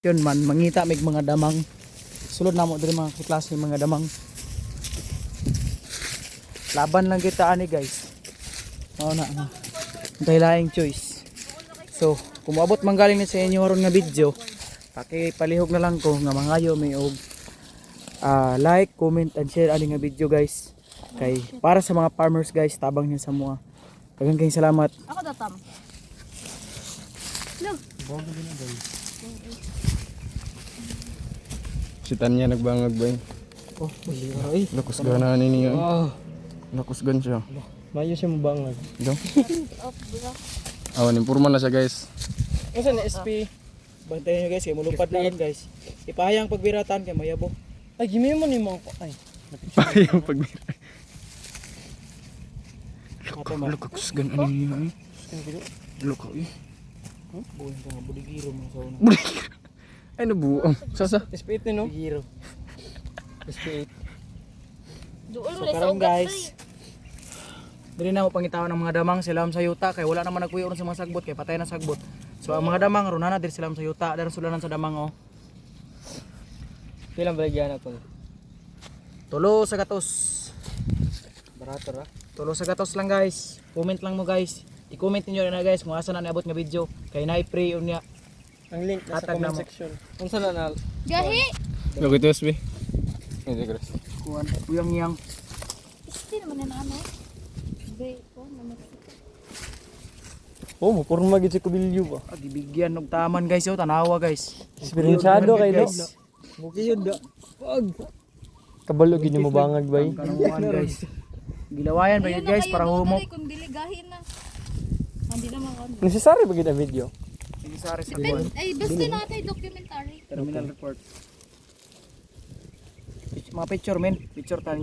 Yun man, mangita may mga damang. Sulod na mo diri mga klase mga damang. Laban lang kita ani guys. Mao na. Hintay laing choice. So, kung maabot man galing ni sa inyo haron nga video, pakipalihog na lang ko nga mangayo may og like, comment and share ani nga video guys. Kay para sa mga farmers guys, tabang niya sa mua. Daghang kayong salamat. Ako datam. Look. Si Tanya nagbangag ba yun? Oh, ay. Lakus gana niya. Oh, Lakus gan siya. Mayo siya mabangag. Ito. Up, bro. Awan, impurma na siya guys. Kasi na SP. Bantayan nyo guys, kay mulupad na ron guys. Ipahayang pagbiratan kay mayabo. Ay, gimi mo ni mga ay. Ayong pagbira. Ato ma. Lakus gan niya. Lukaw eh. Buhin ka nga budigiro mo sa una. Ay nabuang. Sasa. SP8 no? Budigiro. SP8. Doon So ulit sa karon ugat guys, dili na mo pangitawan ng mga damang silam sa yuta kay wala naman nagpuyo ron sa mga sagbot kay patay na sagbot. So ang mga damang ron na diri silam sa yuta, dara sulanan sa damang oh. Pilang baligyan ako. Tulo sa gatos. Barato ra. Tulo sa gatos lang guys. Comment lang mo guys. I-comment niyo na guys kung asa na niabot nga video. Kay na-pray unya. Ang link nasa Hatag na comment mo. section. Unsa na na? Gahi! Lagi ito SB. Hindi gras. Kuan, uyang yang. Isti naman na ano. Be, ko naman. Oh, mapurma gid si kubilyo ba. Gibigyan og taman guys yo, tanawa guys. Espirinsado kay no. Guys. Muki yun da. Pag kabalo gid mo bangag bay. Kanuan guys. Gilawayan ba yun guys para humok. Kung dili gahi na. Hindi naman ko. Necessary ba gid ang video? Sige sari sa kuan. Ay, basta natin documentary. Terminal report. Mga picture men, picture tayo